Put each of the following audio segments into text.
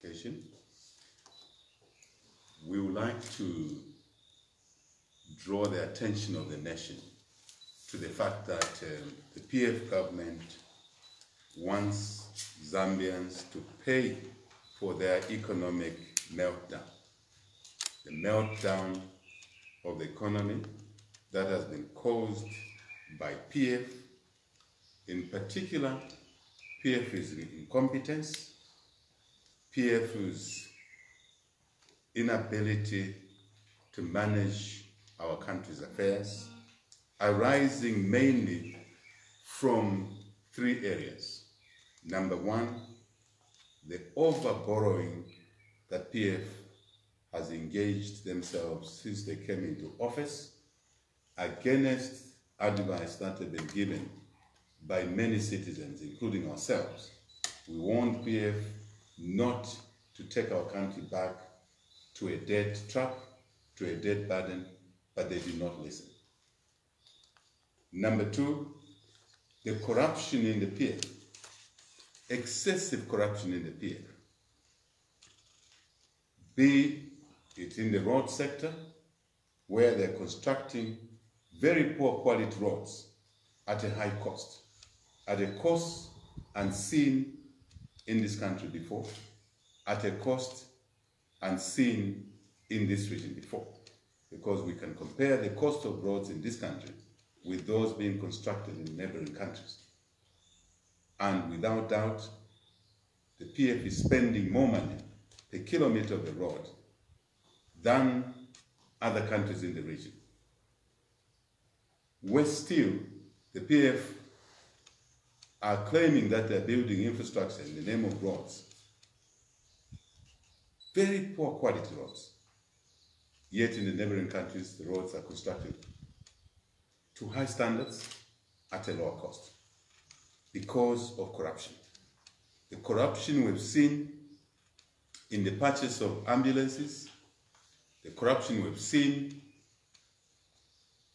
occasion, we would like to draw the attention of the nation to the fact that the PF government wants Zambians to pay for their economic meltdown. The meltdown of the economy that has been caused by PF. In particular, PF's incompetence, PF's inability to manage our country's affairs, arising mainly from three areas. Number one, the over-borrowing that PF has engaged themselves since they came into office against advice that had been given by many citizens, including ourselves. We want PF not to take our country back to a debt trap, to a debt burden, but they did not listen. Number two, the corruption in the PF, excessive corruption in the PF, be it in the road sector, where they're constructing very poor quality roads at a high cost, at a cost unseen in this country before, at a cost unseen in this region before, because we can compare the cost of roads in this country with those being constructed in neighboring countries. And without doubt, the PF is spending more money per kilometer of the road than other countries in the region. Worse still, the PF are claiming that they're building infrastructure in the name of roads. Very poor quality roads. Yet in the neighboring countries, the roads are constructed to high standards at a lower cost because of corruption. The corruption we've seen in the purchase of ambulances, the corruption we've seen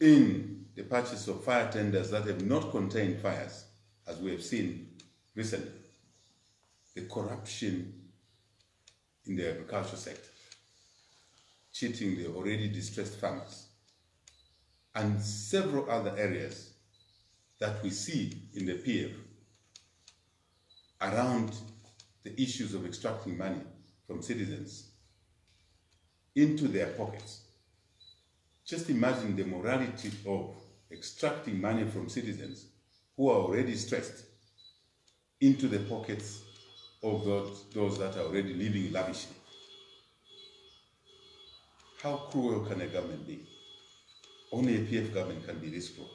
in the purchase of fire tenders that have not contained fires, as we have seen recently, the corruption in the agricultural sector, cheating the already distressed farmers, and several other areas that we see in the PF around the issues of extracting money from citizens into their pockets. Just imagine the morality of extracting money from citizens who are already stressed into the pockets of those that are already living lavishly. How cruel can a government be? Only a PF government can be this cruel.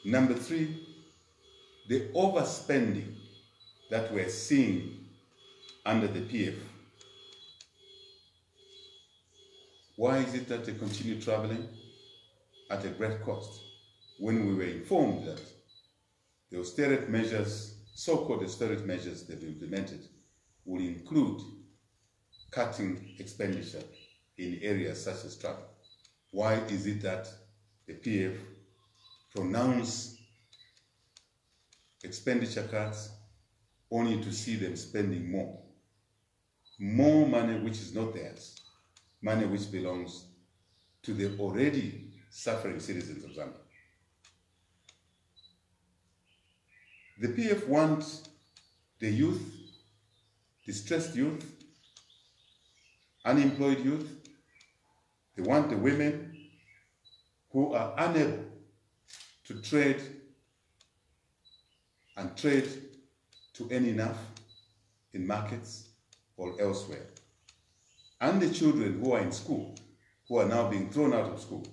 Number three, the overspending that we're seeing under the PF. Why is it that they continue traveling at a great cost when we were informed that the austerity measures, so-called austerity measures they've implemented, will include cutting expenditure in areas such as travel? Why is it that the PF pronounce expenditure cuts only to see them spending more? More money which is not theirs, money which belongs to the already suffering citizens of Zambia. The PF wants the youth, distressed youth, unemployed youth. They want the women who are unable to trade and trade to earn enough in markets or elsewhere. And the children who are in school, who are now being thrown out of school.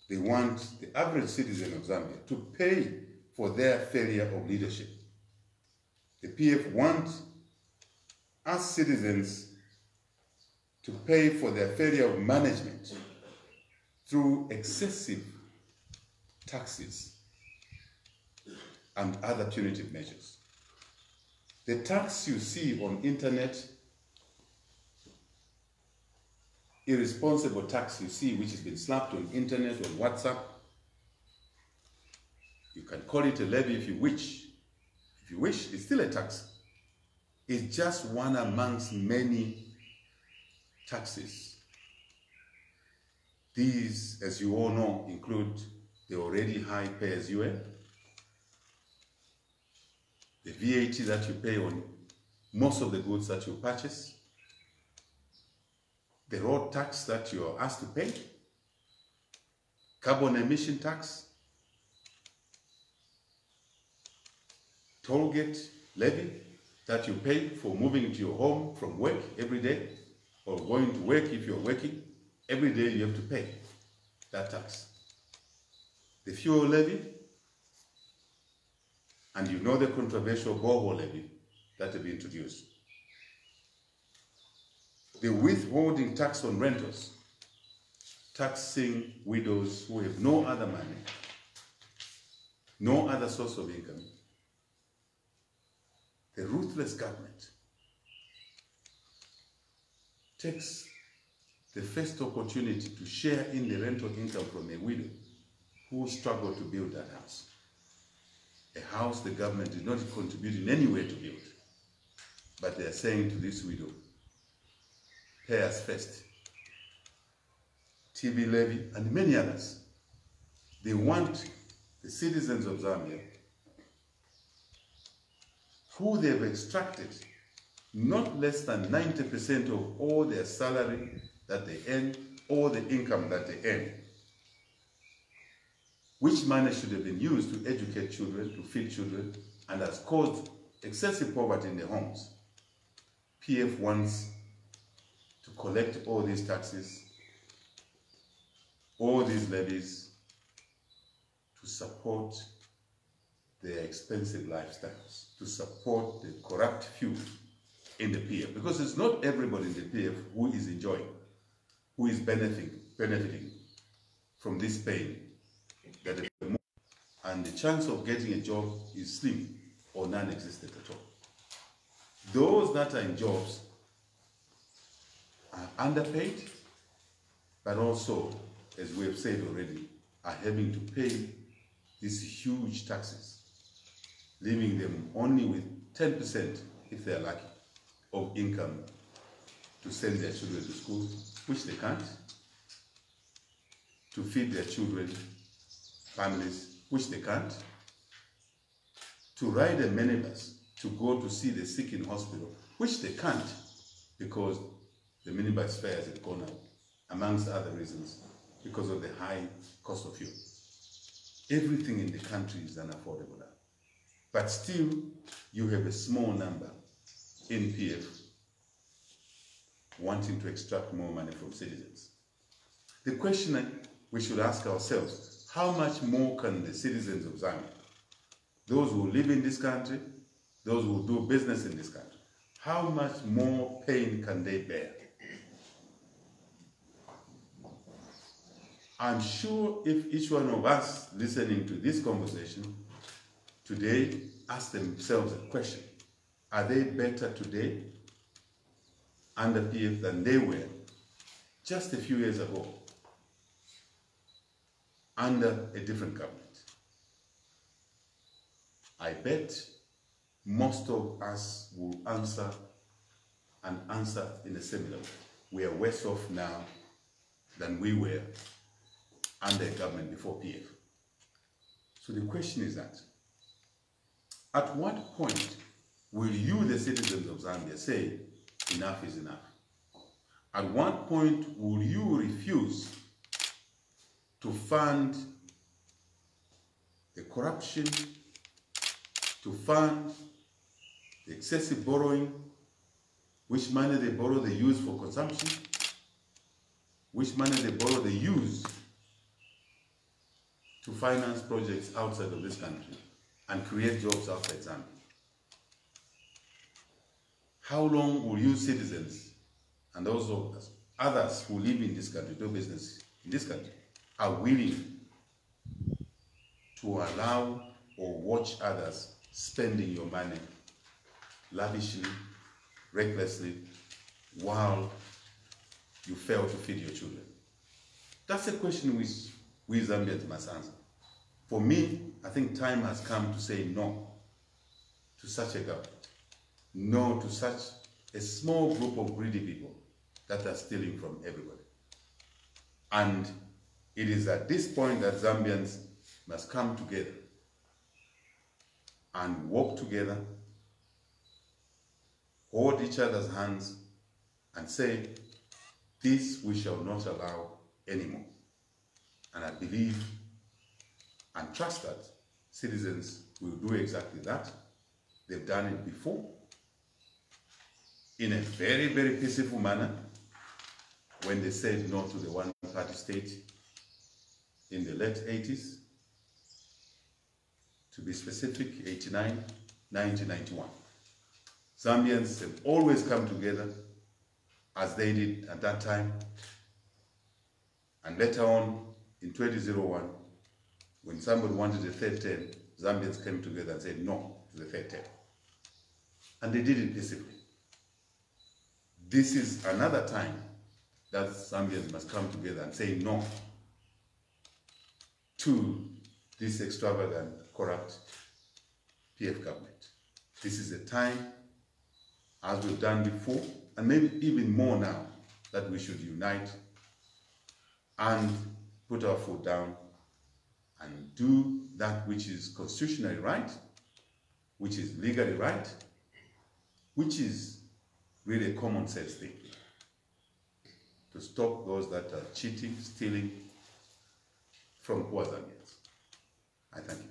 They want the average citizen of Zambia to pay for their failure of leadership. The PF wants us citizens to pay for their failure of management through excessive taxes and other punitive measures. The tax you see on internet, irresponsible tax you see which has been slapped on internet, on WhatsApp, you can call it a levy if you wish. If you wish, it's still a tax. is just one amongst many taxes. These, as you all know, include the already high pay-as-you-earn, the VAT that you pay on most of the goods that you purchase, the road tax that you are asked to pay, carbon emission tax, toll gate levy that you pay for moving to your home from work every day, or going to work if you're working. Every day you have to pay that tax. The fuel levy, and you know the controversial borehole levy that have been introduced. The withholding tax on rentals, taxing widows who have no other money, no other source of income. The ruthless government takes the first opportunity to share in the rental income from a widow who struggled to build that house. A house the government did not contribute in any way to build. But they are saying to this widow, pay us first. TV levy and many others. They want the citizens of Zambia, who they have extracted not less than 90% of all their salary that they earn, or the income that they earn, which money should have been used to educate children, to feed children, and has caused excessive poverty in their homes. PF wants to collect all these taxes, all these levies, to support their expensive lifestyles, to support the corrupt few in the PF. Because it's not everybody in the PF who is enjoying, who is benefiting from this pain that they more, and the chance of getting a job is slim or non-existent at all. Those that are in jobs are underpaid, but also, as we have said already, are having to pay these huge taxes, leaving them only with 10%, if they are lucky, of income to send their children to school, which they can't, to feed their children, families, which they can't, to ride a minibus to go to see the sick in hospital, which they can't, because the minibus fares have gone up, amongst other reasons, because of the high cost of fuel. Everything in the country is unaffordable now. But still, you have a small number in PF wanting to extract more money from citizens. The question we should ask ourselves, how much more can the citizens of Zambia, those who live in this country, those who do business in this country, how much more pain can they bear? I'm sure if each one of us listening to this conversation today ask themselves a question, are they better today under PF than they were just a few years ago under a different government? I bet most of us will answer in a similar way. We are worse off now than we were under a government before PF. So the question is that, at what point will you, the citizens of Zambia, say enough is enough? At what point will you refuse to fund the corruption, to fund the excessive borrowing, which money they borrow they use for consumption, which money they borrow they use to finance projects outside of this country and create jobs outside Zambia? How long will you citizens and those of us, others who live in this country, do business in this country, are willing to allow or watch others spending your money lavishly, recklessly, while you fail to feed your children? That's a question which we Zambians must answer. For me, I think time has come to say no to such a government. no to such a small group of greedy people that are stealing from everybody. And it is at this point that Zambians must come together and work together, hold each other's hands, and say, this we shall not allow anymore. And I believe and trust that citizens will do exactly that. They've done it before in a very, very peaceful manner when they said no to the one-party state in the late 80s, to be specific, 89, 1991. Zambians have always come together as they did at that time. And later on, in 2001, when somebody wanted a third term, Zambians came together and said no to the third term. And they did it peacefully. This is another time that Zambians must come together and say no to this extravagant, corrupt PF government. This is a time, as we've done before, and maybe even more now, that we should unite and put our foot down and do that which is constitutionally right, which is legally right, which is really a common sense thing, to stop those that are cheating, stealing from poor Zambians. I thank you.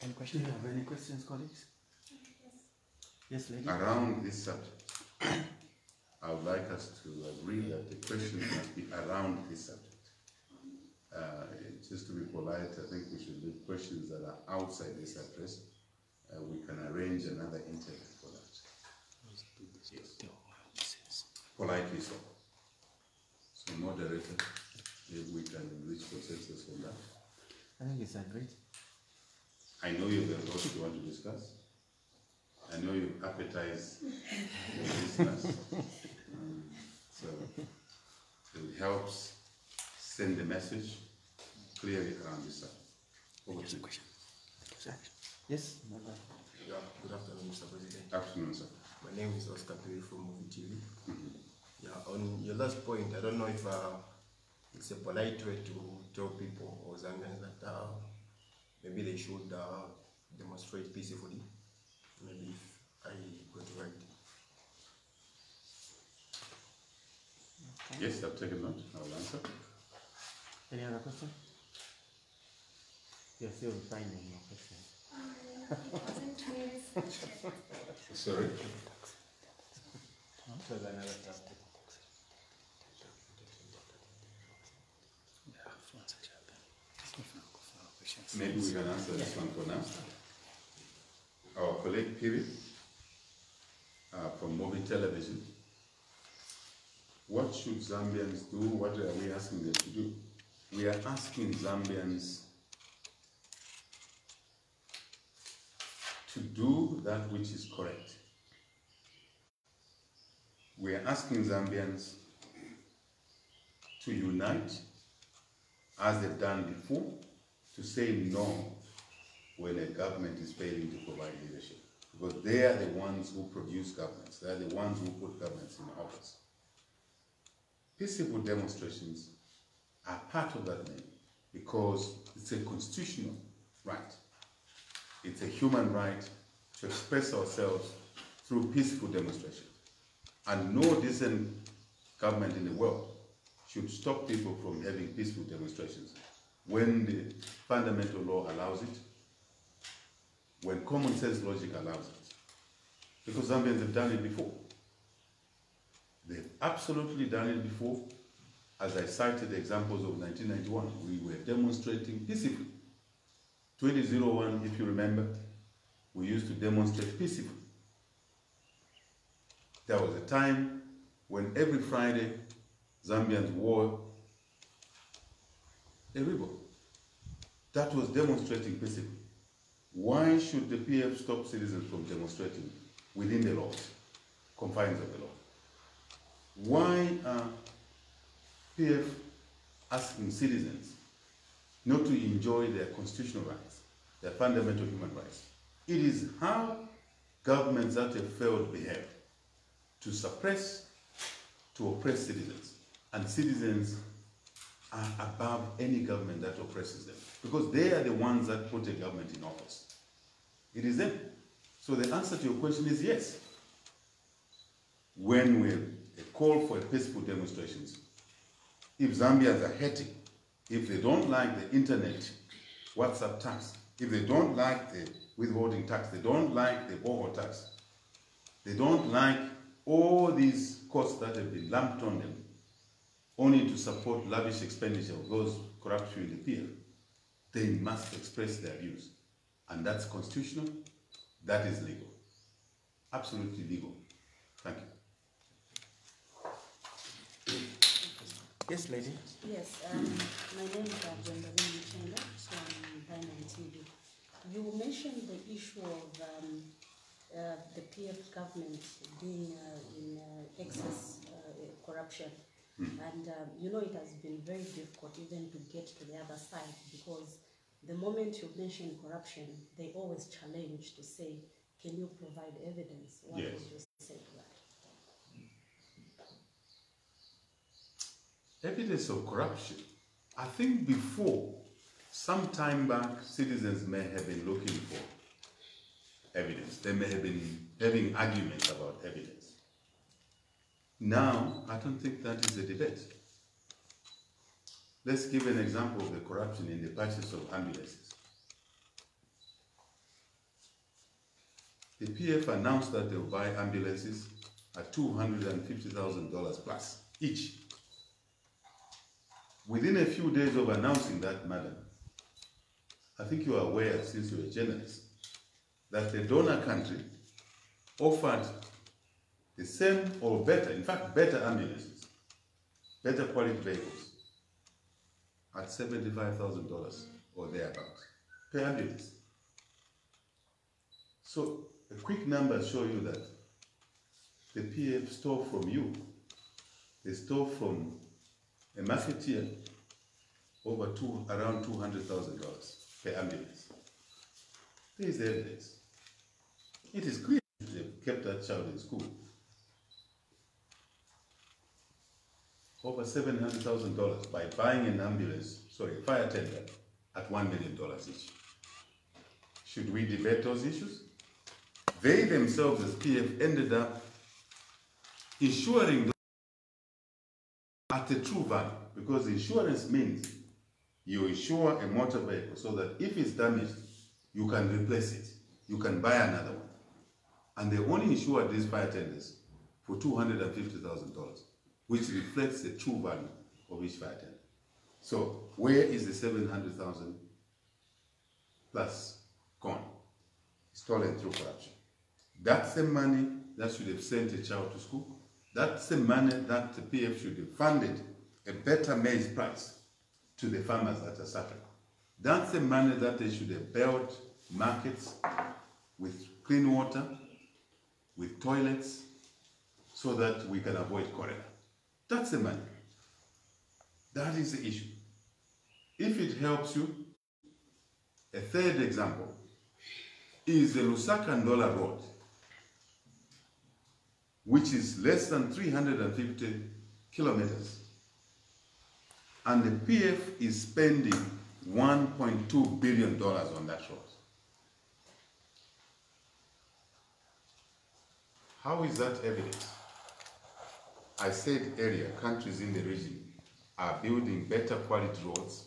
Any questions? Do you have any questions, colleagues? Yes, lady. Around this subject, I would like us to agree that the questions must be around this subject. Just to be polite, I think we should leave questions that are outside this address. We can arrange another interview for that. Yes. Politely so. So, moderator, if we can reach consensus on that. I think it's agreed. I know you have a lot you want to discuss. I know you appetize your listeners. So it helps send the message clearly around this subject. Over to you. Yes, Yeah, good afternoon, Mr. President. Afternoon, sir. My name is Oscar Piri from Movie TV. Yeah, on your last point, I don't know if it's a polite way to tell people or Zambians that maybe they should demonstrate peacefully. Maybe if I got it right. Okay. Yes, I've taken note. I will answer. Any other question? You're still finding your question. Sorry? Maybe we can answer this one for now. Our colleague Piri from Movie Television. What should Zambians do? What are we asking them to do? We are asking Zambians to do that which is correct. We are asking Zambians to unite, as they've done before, to say no when a government is failing to provide leadership. Because they are the ones who produce governments. They are the ones who put governments in office. Peaceful demonstrations are part of that name because it's a constitutional right. It's a human right to express ourselves through peaceful demonstration. And no decent government in the world should stop people from having peaceful demonstrations when the fundamental law allows it, when common sense logic allows it. Because Zambians have done it before. They've absolutely done it before. As I cited the examples of 1991, we were demonstrating peacefully. 2001, if you remember, we used to demonstrate peacefully. There was a time when every Friday, Zambians wore a ribbon. That was demonstrating peacefully. Why should the PF stop citizens from demonstrating within the laws, confines of the law? Why are PF asking citizens not to enjoy their constitutional rights, their fundamental human rights. It is how governments that have failed behave to suppress, to oppress citizens. And citizens are above any government that oppresses them, because they are the ones that put a government in office. It is them. So the answer to your question is yes. When we call for peaceful demonstrations, if Zambians are hating, if they don't like the internet WhatsApp tax, if they don't like the withholding tax, they don't like the borehole tax, they don't like all these costs that have been lumped on them, only to support lavish expenditure of those corrupt in the PF, they must express their views. And that's constitutional, that is legal. Absolutely legal. Thank you. Yes, lady. Yes, my name is Gwendolyn Chenga from Binary TV. You mentioned the issue of the PF government being in excess corruption. And you know, it has been very difficult even to get to the other side, because the moment you mention corruption, they always challenge to say, can you provide evidence? What Yes. would you say to that? Evidence of corruption. I think before, some time back, citizens may have been looking for evidence. They may have been having arguments about evidence. Now, I don't think that is a debate. Let's give an example of the corruption in the purchase of ambulances. The PF announced that they will buy ambulances at $250,000 plus each. Within a few days of announcing that, madam, I think you are aware, since you're a journalist, that the donor country offered the same or better, in fact, better ambulances, better quality vehicles at $75,000 or thereabouts per ambulance. So a quick number show you that the PF stole from you. They stole from a marketeer around $200,000 per ambulance. There is evidence. It is clear they kept that child in school. Over $700,000 by buying an ambulance, a fire tender at $1 million each. Should we debate those issues? They themselves, as PF, ended up insuring at the true value, because insurance means you insure a motor vehicle so that if it's damaged, you can replace it. You can buy another one. And they only insured these fire tenders for $250,000, which reflects the true value of each fire tender. So where is the 700,000 plus gone? Stolen through corruption. That's the money that should have sent a child to school. That's the money that the PF should have funded a better maize price to the farmers that are suffering. That's the money that they should have built markets with clean water, with toilets, so that we can avoid cholera. That's the money. That is the issue. If it helps you, a third example is the Lusaka-Ndola Road, which is less than 350 kilometers. And the PF is spending $1.2 billion on that road. How is that evidence? I said earlier, countries in the region are building better quality roads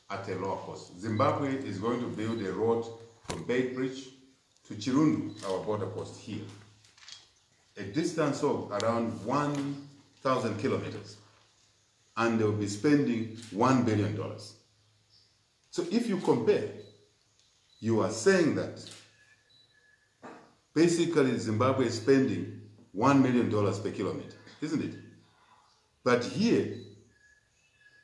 at a lower cost. Zimbabwe is going to build a road from Bay Bridge to Chirundu, our border post here, a distance of around 1,000 kilometers, and they'll be spending $1 billion. So if you compare, you are saying that basically Zimbabwe is spending $1 million per kilometer, isn't it? But here,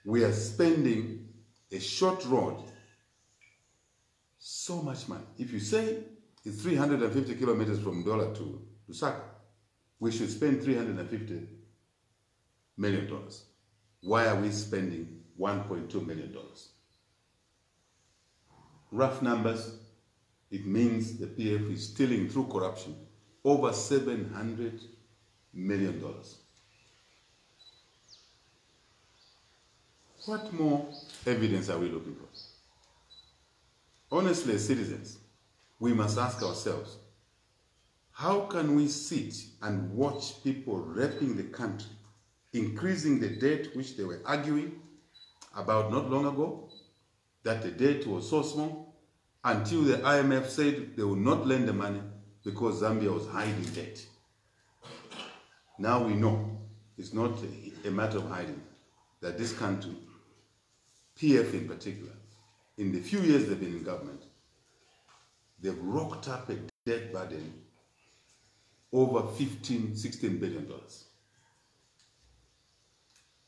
we are spending a short road so much money. If you say it's 350 kilometers from Ndola to Lusaka, we should spend $350 million. why are we spending $1.2 million? Rough numbers, it means the PF is stealing through corruption over $700 million. What more evidence are we looking for? Honestly, as citizens, we must ask ourselves, how can we sit and watch people raping the country, increasing the debt which they were arguing about not long ago, that the debt was so small, until the IMF said they would not lend the money because Zambia was hiding debt. Now we know it's not a matter of hiding, that this country, PF in particular, in the few years they've been in government, they've rocked up a debt burden over $16 billion.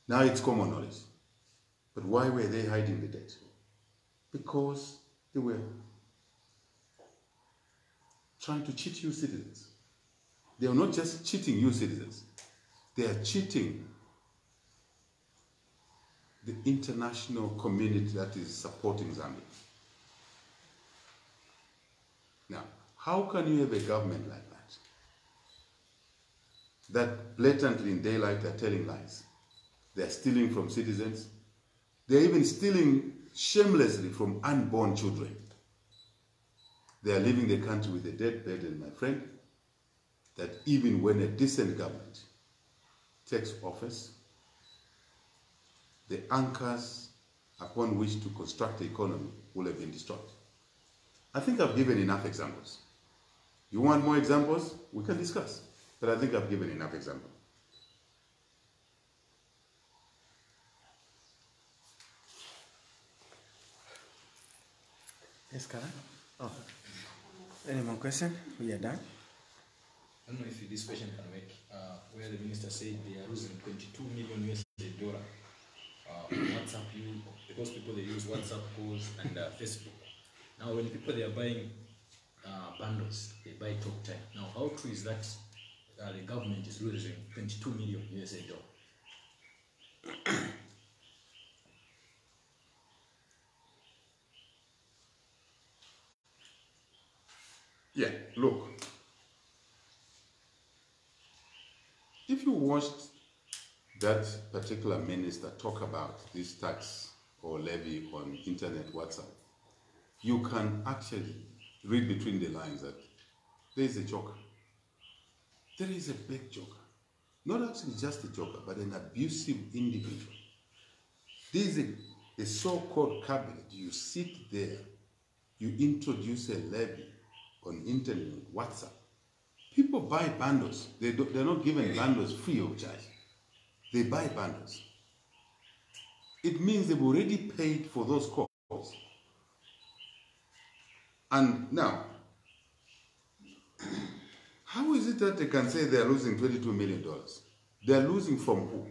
Now it's common knowledge. But why were they hiding the debt? Because they were trying to cheat you citizens. They are not just cheating you citizens, they are cheating the international community that is supporting Zambia. Now, how can you have a government like that blatantly in daylight they're telling lies? They're stealing from citizens. They're even stealing shamelessly from unborn children. They are leaving the country with a debt burden, my friend, that even when a decent government takes office, the anchors upon which to construct the economy will have been destroyed. I think I've given enough examples. You want more examples? We can discuss. But I think I've given enough examples. Yes, Kara? Oh. Any more questions? We are done. I don't know if this question can make, where the minister said they are losing 22 million US dollar on WhatsApp, because people they use WhatsApp calls and Facebook. Now, when people they are buying bundles, they buy talk time. Now, how true is that the government is losing 22 million US dollar? Yeah, look. If you watched that particular minister talk about this tax or levy on internet WhatsApp, you can actually read between the lines that there is a joker. There is a big joker. Not actually just a joker, but an abusive individual. There is a so-called cabinet. You sit there, you introduce a levy on internet, WhatsApp. People buy bundles. They're not given bundles free of charge. They buy bundles. It means they've already paid for those calls. And now, how is it that they can say they're losing $22 million? They're losing from who?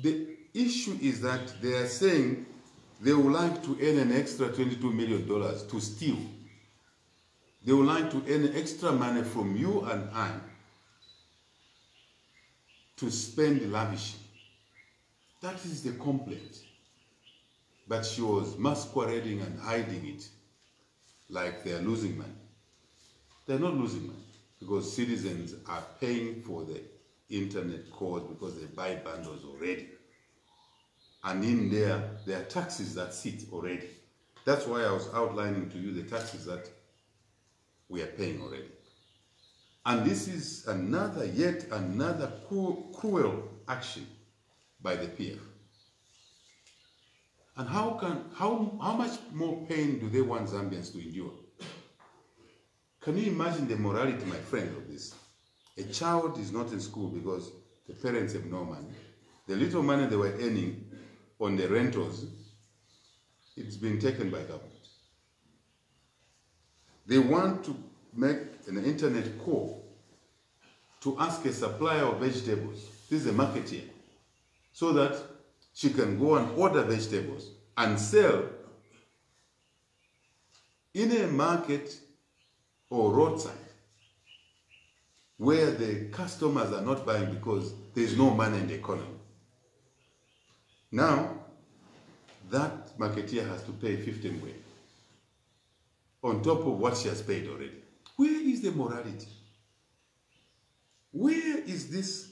The issue is that they are saying they would like to earn an extra $22 million to steal. They would like to earn extra money from you and I to spend lavishly. That is the complaint. But she was masquerading and hiding it like they are losing money. They're not losing money because citizens are paying for the internet calls because they buy bundles already. And in there are taxes that sit already. That's why I was outlining to you the taxes that we are paying already. And this is yet another cruel action by the PF. And how much more pain do they want Zambians to endure? Can you imagine the morality, my friend, of this? A child is not in school because the parents have no money. The little money they were earning on the rentals, it's been taken by government. They want to make an internet call to ask a supplier of vegetables, this is a marketeer, so that she can go and order vegetables and sell in a market or roadside. where the customers are not buying because there's no money in the economy. Now, that marketeer has to pay 15 way on top of what she has paid already. Where is the morality? Where is this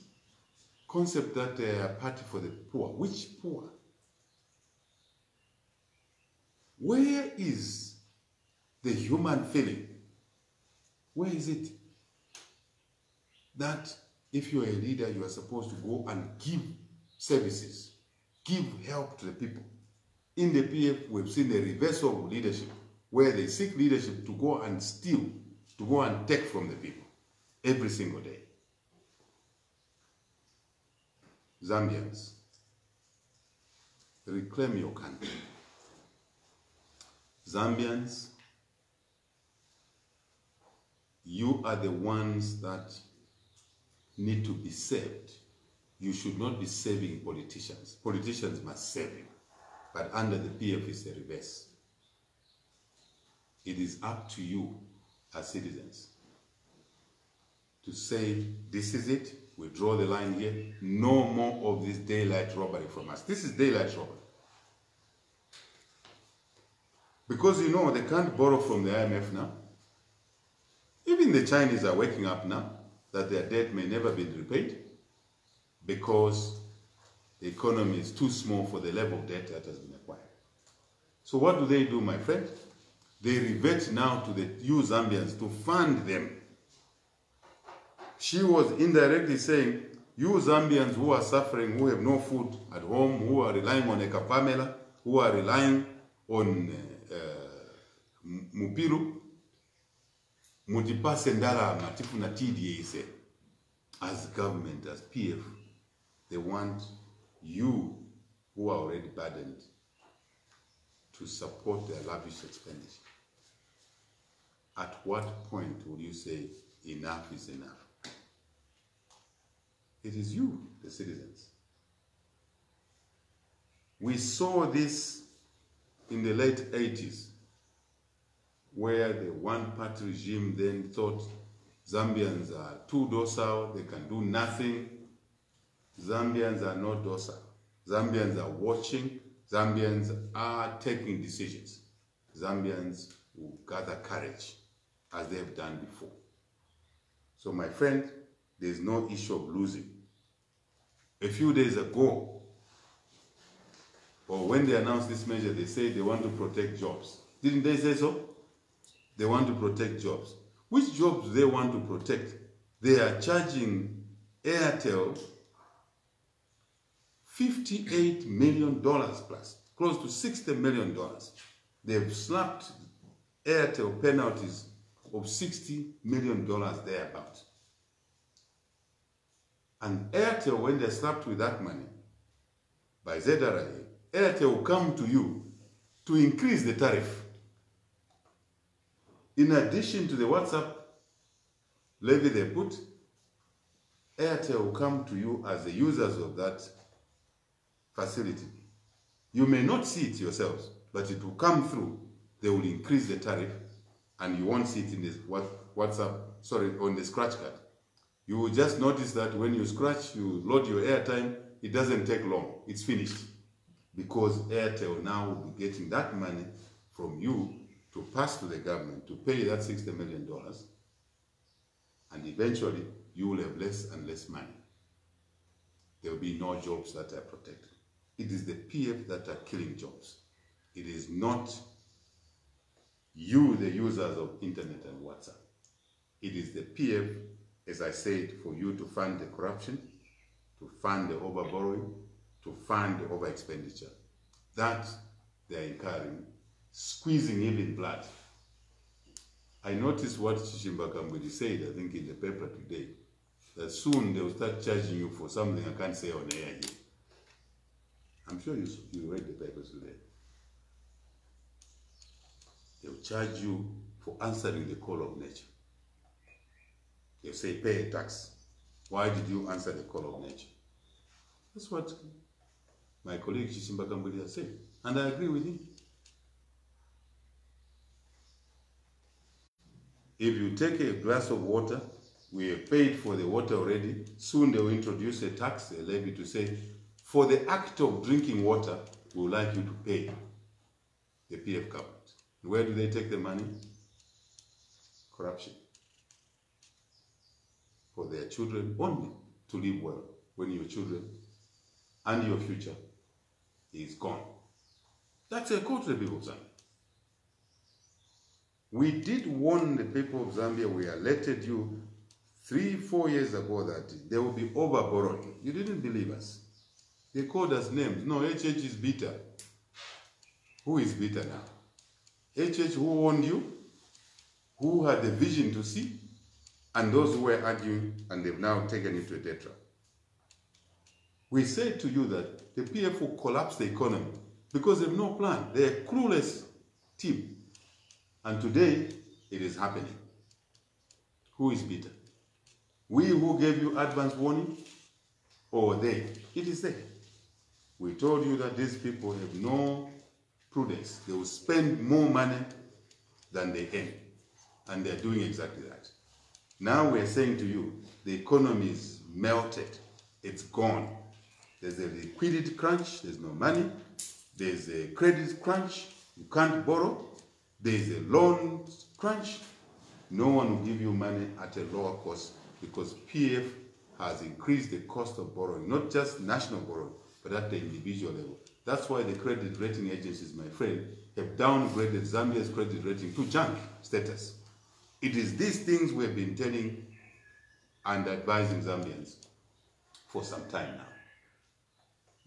concept that a party for the poor? Which poor? Where is the human feeling? Where is it? That if you're a leader, you are supposed to go and give services, give help to the people. In the PF, we've seen the reverse of leadership, where they seek leadership to go and steal, to go and take from the people every single day. Zambians, reclaim your country. Zambians, you are the ones that need to be saved. You should not be saving politicians. Politicians must save you. But under the PF is the reverse. It is up to you as citizens to say, this is it, we draw the line here, no more of this daylight robbery from us. This is daylight robbery. Because you know, they can't borrow from the IMF now. Even the Chinese are waking up now that their debt may never be repaid because the economy is too small for the level of debt that has been acquired. So what do, my friend? They revert now to the you Zambians to fund them. She was indirectly saying, you Zambians who are suffering, who have no food at home, who are relying on Eka Pamela, who are relying on Mupiru, Mutipase ndala matifu na TDA, as government, as PF, they want you who are already burdened to support their lavish expenditure. At what point will you say enough is enough? It is you, the citizens. We saw this in the late 80s, where the one-party regime then thought Zambians are too docile, they can do nothing. Zambians are not docile. Zambians are watching. Zambians are taking decisions. Zambians will gather courage as they have done before. So my friend, there's no issue of losing. A few days ago, or when they announced this measure, they said they want to protect jobs. Didn't they say so? They want to protect jobs. Which jobs do they want to protect? They are charging Airtel $58 million plus, close to $60 million. They've slapped Airtel penalties of $60 million thereabouts. And Airtel, when they're slapped with that money by ZRA, Airtel will come to you to increase the tariff. In addition to the WhatsApp levy they put, Airtel will come to you as the users of that facility. You may not see it yourselves, but it will come through. They will increase the tariff, and you won't see it in this WhatsApp, on the scratch card. You will just notice that when you scratch, you load your airtime, it doesn't take long, it's finished. Because Airtel now will be getting that money from you to pass to the government to pay that $60 million, and eventually you will have less and less money. There will be no jobs that are protected. It is the PF that are killing jobs. It is not you, the users of internet and WhatsApp. It is the PF, as I said, for you to fund the corruption, to fund the overborrowing, to fund the over-expenditure. That they are incurring, squeezing even blood. I noticed what Chishimba Kambwili said, I think in the paper today, that soon they will start charging you for something I can't say on air here. I'm sure you read the papers today. They'll charge you for answering the call of nature. They'll say, pay a tax. Why did you answer the call of nature? That's what my colleague Chishimba Kambwili has said, and I agree with him. If you take a glass of water, We have paid for the water already. Soon they will introduce a tax, a levy to say, for the act of drinking water, we would like you to pay the PF government. Where do they take the money? Corruption. For their children only to live well when your children and your future is gone. That's a call to the people of Zambia. We did warn the people of Zambia, we alerted you 3-4 years ago that they will be over-borrowing. You didn't believe us. They called us names. No, HH is bitter. Who is bitter now? HH, who warned you? Who had the vision to see? And those who were arguing, and they've now taken it to a death trap. We said to you that the PF will collapse the economy because they have no plan. They're a clueless team. And today, it is happening. Who is bitter? We who gave you advance warning, or they? It is they. We told you that these people have no prudence. They will spend more money than they earn. And they're doing exactly that. Now we're saying to you, the economy is melted. It's gone. There's a liquidity crunch. There's no money. There's a credit crunch. You can't borrow. There's a loan crunch. No one will give you money at a lower cost because PF has increased the cost of borrowing, not just national borrowing, but at the individual level. That's why the credit rating agencies, my friend, have downgraded Zambia's credit rating to junk status. It is these things we've been telling and advising Zambians for some time now.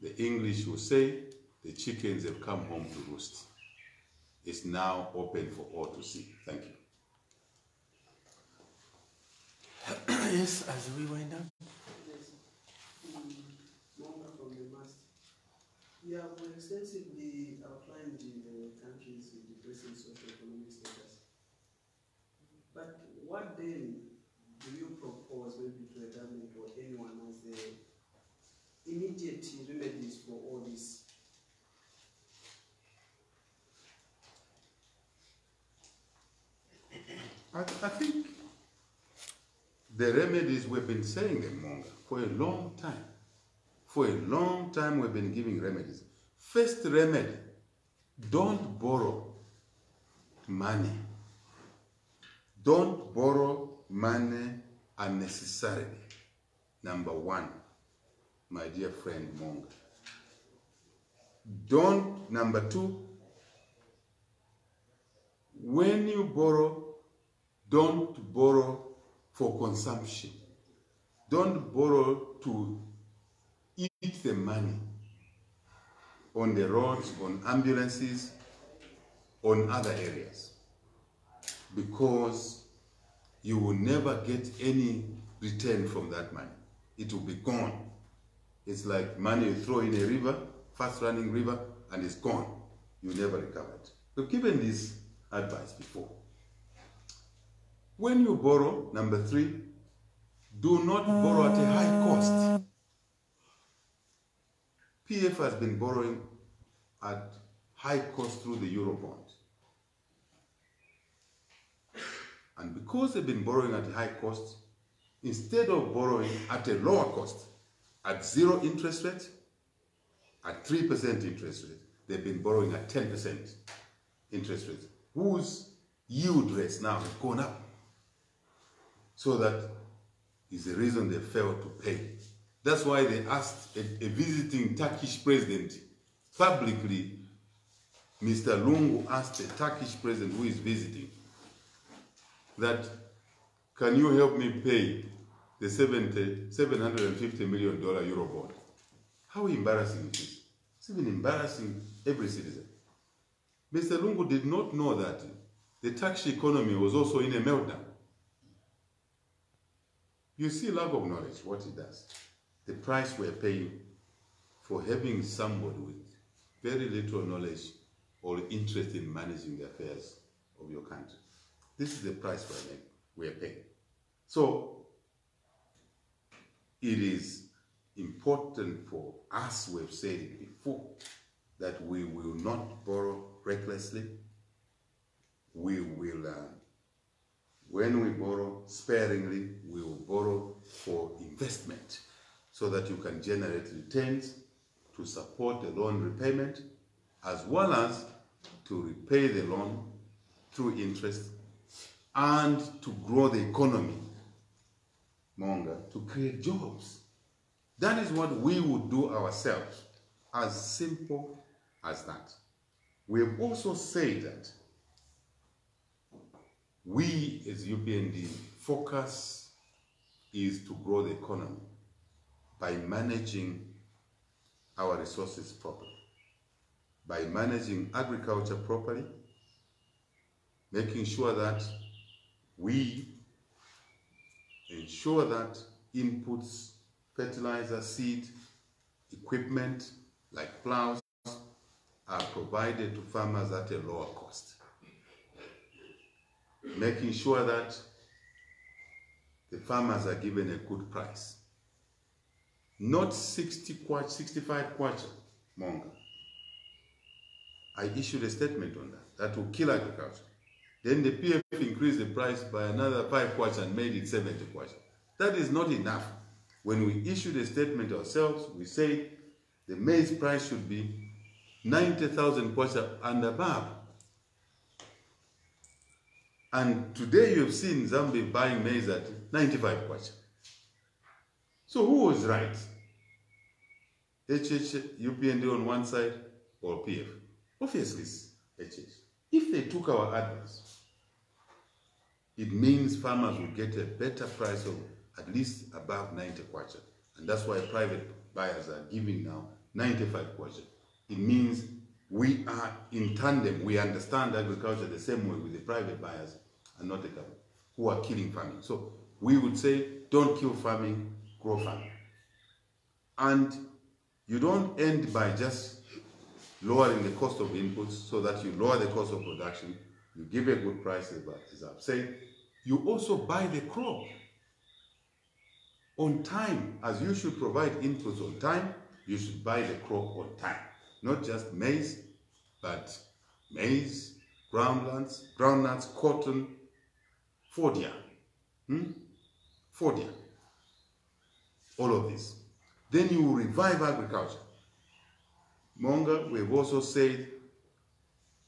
The English will say the chickens have come home to roost. It's now open for all to see. Thank you. Yes, as we wind up. Yes. Monga from the mast. You have extensively outlined the country's depressing socio-economic status. But what then do you propose, maybe to the government or anyone, as the immediate remedies for all this? I think the remedies, we've been saying them, Monga, for a long time. For a long time we've been giving remedies. First remedy, don't borrow money. Don't borrow money unnecessarily. Number one, my dear friend Monga. Number two, when you borrow, don't borrow for consumption. Don't borrow to eat the money on the roads, on ambulances, on other areas, because you will never get any return from that money. It will be gone. It's like money you throw in a river, fast-running river, and it's gone. You never recover it. We've given this advice before. When you borrow, number three, do not borrow at a high cost. PF has been borrowing at high cost through the Eurobond. And because they've been borrowing at a high cost, instead of borrowing at a lower cost, at 0 interest rate, at 3% interest rate, they've been borrowing at 10% interest rate, whose yield rates now have gone up. So that is the reason they failed to pay. That's why they asked a visiting Turkish president publicly. Mr. Lungu asked a Turkish president who is visiting that, can you help me pay the $750 million Eurobond? How embarrassing it is. It's even embarrassing every citizen. Mr. Lungu did not know that the Turkish economy was also in a meltdown. You see lack of knowledge, what it does. The price we're paying for having somebody with very little knowledge or interest in managing the affairs of your country. This is the price we're paying. So, it is important for us, we've said it before, that we will not borrow recklessly. We will when we borrow sparingly, we will borrow for investment so that you can generate returns to support the loan repayment as well as to repay the loan through interest and to grow the economy, Monga, to create jobs. That is what we would do ourselves, as simple as that. We have also said that we as UPND focus is to grow the economy by managing our resources properly, by managing agriculture properly, making sure that we ensure that inputs, fertilizer, seed, equipment like plows are provided to farmers at a lower cost. Making sure that the farmers are given a good price. Not 65 kwacha, Monga. I issued a statement on that. That will kill agriculture. Then the PF increased the price by another 5 kwacha and made it 70 kwacha. That is not enough. When we issued a statement ourselves, we said the maize price should be 90,000 kwacha and above. And today you have seen Zambia buying maize at 95 kwacha. So who was right? HH, UPND on one side, or PF? Obviously it's HH. If they took our advice, it means farmers will get a better price of at least above 90 kwacha. And that's why private buyers are giving now 95 kwacha. It means we are in tandem. We understand agriculture the same way with the private buyers and not the government, who are killing farming. So we would say, don't kill farming, grow farming. And you don't end by just lowering the cost of inputs so that you lower the cost of production. You give a good price, as I've said. You also buy the crop on time. As you should provide inputs on time, you should buy the crop on time. Not just maize, but maize, groundnuts, cotton, fodder. Fodder. All of this. Then you revive agriculture. Monga, we've also said,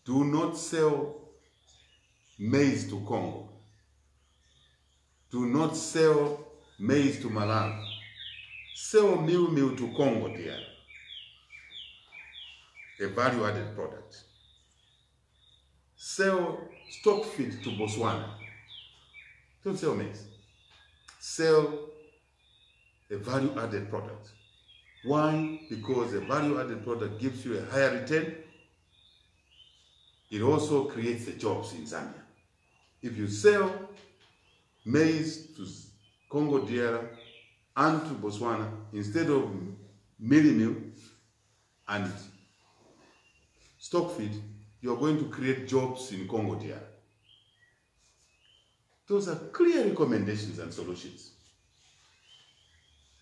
do not sell maize to Congo. Do not sell maize to Malawi. Sell meal to Congo, dear. A value-added product. Sell stock feed to Botswana. Don't sell maize. Sell a value-added product. Why? Because a value-added product gives you a higher return. It also creates the jobs in Zambia. If you sell maize to Congo DR and to Botswana, instead of meal and stock feed, you're going to create jobs in Congo DR. Those are clear recommendations and solutions.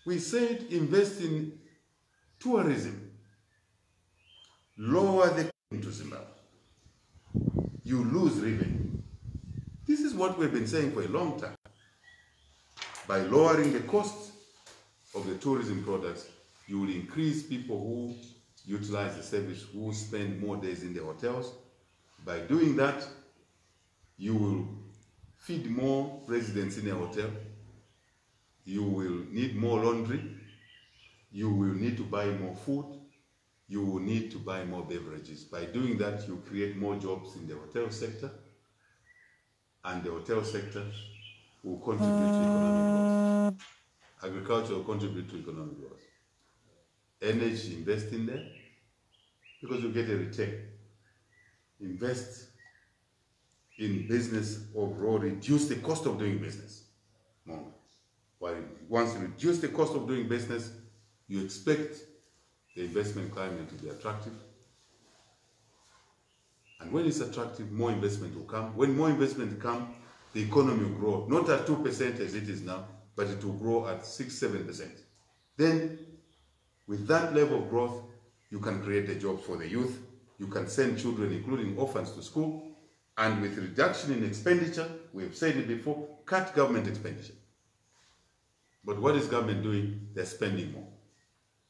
We said invest in tourism, lower the into Zimbabwe. You lose revenue. This is what we've been saying for a long time. By lowering the cost of the tourism products, you will increase people who utilize the service, who spend more days in the hotels. By doing that, you will feed more residents in a hotel. You will need more laundry. You will need to buy more food. You will need to buy more beverages. By doing that, you create more jobs in the hotel sector, and the hotel sector will contribute to economic growth. Agriculture will contribute to economic growth. Energy, invest in there, because you get a return. Invest in business overall, reduce the cost of doing business. Once you reduce the cost of doing business, you expect the investment climate to be attractive. And when it's attractive, more investment will come. When more investment comes, the economy will grow, not at 2% as it is now, but it will grow at 6-7%. Then, with that level of growth, you can create a job for the youth. You can send children, including orphans, to school. And with reduction in expenditure, we've said it before, cut government expenditure. But what is government doing? They're spending more.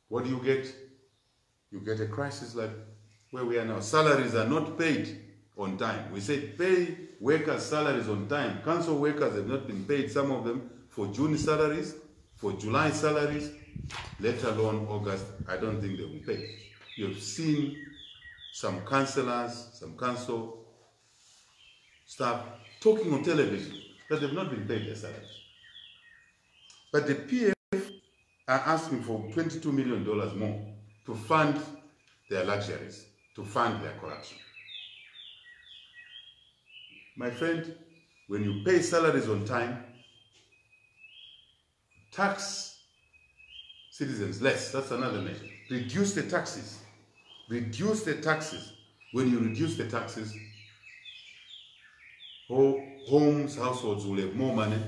What do you get? You get a crisis like where we are now. Salaries are not paid on time. We said pay workers' salaries on time. Council workers have not been paid, some of them, for June salaries, for July salaries, let alone August. I don't think they'll be paid. You've seen some councillors, some council staff talking on television that they've not been paid their salaries. But the PF are asking for $22 million more to fund their luxuries, to fund their corruption. My friend, when you pay salaries on time, tax citizens less. That's another measure. Reduce the taxes. Reduce the taxes. When you reduce the taxes, homes, households will have more money.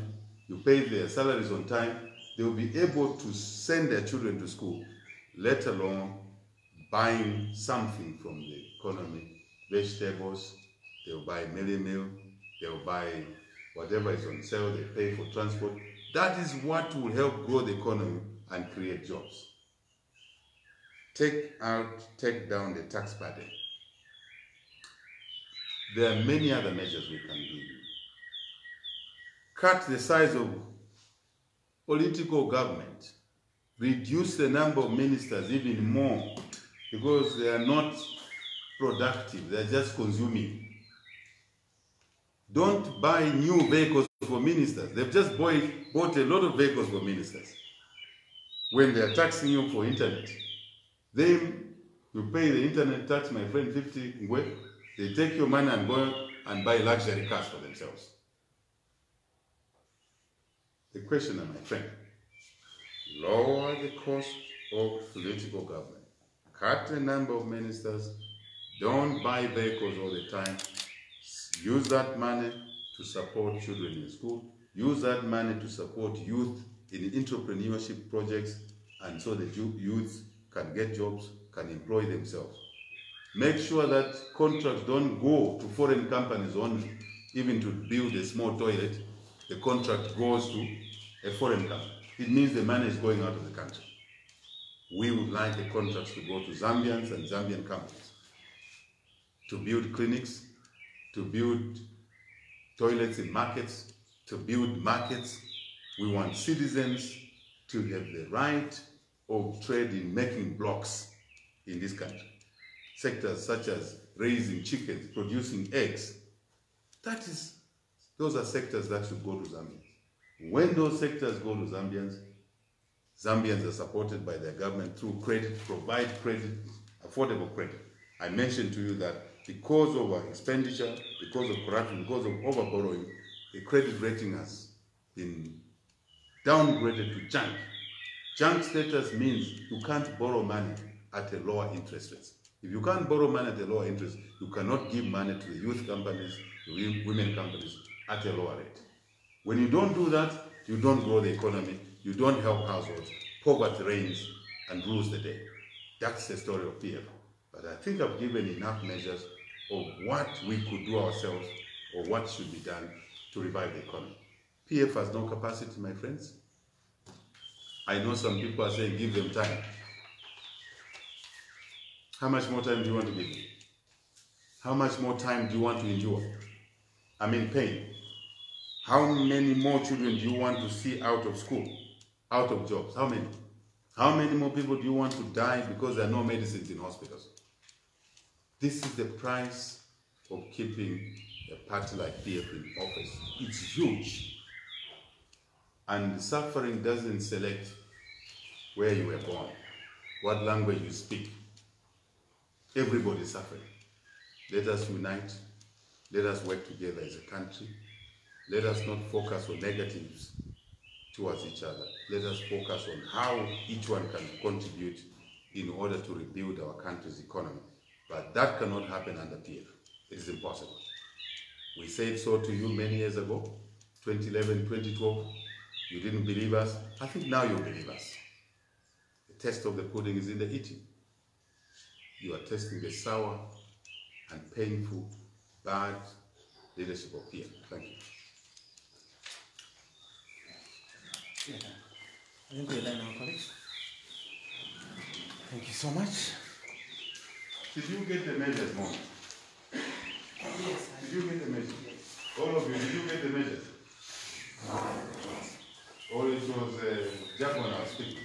You pay their salaries on time. They will be able to send their children to school, let alone buying something from the economy, vegetables. They'll buy meal, they'll buy whatever is on sale, they pay for transport. That is what will help grow the economy and create jobs. Take down the tax burden. There are many other measures we can give you. Cut the size of political government. Reduce the number of ministers even more because they are not productive, they are just consuming. Don't buy new vehicles for ministers. They've just bought a lot of vehicles for ministers. When they are taxing you for internet, then you pay the internet tax, my friend, 50 ngwe. They take your money and go and buy luxury cars for themselves. The questioner, my friend, lower the cost of political government. Cut the number of ministers. Don't buy vehicles all the time. Use that money to support children in school. Use that money to support youth in entrepreneurship projects, and so the youth can get jobs, can employ themselves. Make sure that contracts don't go to foreign companies only. Even to build a small toilet, the contract goes to a foreign company. It means the money is going out of the country. We would like the contracts to go to Zambians and Zambian companies to build clinics, to build toilets in markets, to build markets. We want citizens to have the right of trade in making blocks in this country. Sectors such as raising chickens, producing eggs. Those are sectors that should go to Zambians. When those sectors go to Zambians, Zambians are supported by their government through credit, provide credit, affordable credit. I mentioned to you that because of our expenditure, because of corruption, because of overborrowing, the credit rating has been downgraded to junk. Junk status means you can't borrow money at a lower interest rate. If you can't borrow money at a lower interest, you cannot give money to the youth companies, the women companies at a lower rate. When you don't do that, you don't grow the economy, you don't help households, poverty reigns and rules the day. That's the story of PF. But I think I've given enough measures of what we could do ourselves or what should be done to revive the economy. PF has no capacity, my friends. I know some people are saying give them time. How much more time do you want to give them? How much more time do you want to endure? I mean pain. How many more children do you want to see out of school, out of jobs? How many? How many more people do you want to die because there are no medicines in hospitals? This is the price of keeping a party like PF in office. It's huge. And suffering doesn't select where you were born, what language you speak. Everybody is suffering. Let us unite. Let us work together as a country. Let us not focus on negatives towards each other. Let us focus on how each one can contribute in order to rebuild our country's economy. But that cannot happen under PF. It is impossible. We said so to you many years ago, 2011, 2012. You didn't believe us. I think now you believe us. The test of the pudding is in the eating. You are tasting the sour and painful, bad leadership of peer. Thank you. Yeah. I think we're done now, colleagues. Thank you so much. Did you get the measures, Mom? Yes, Did you get the measures? All of you, did you get the measures? Or it was Japan I was speaking?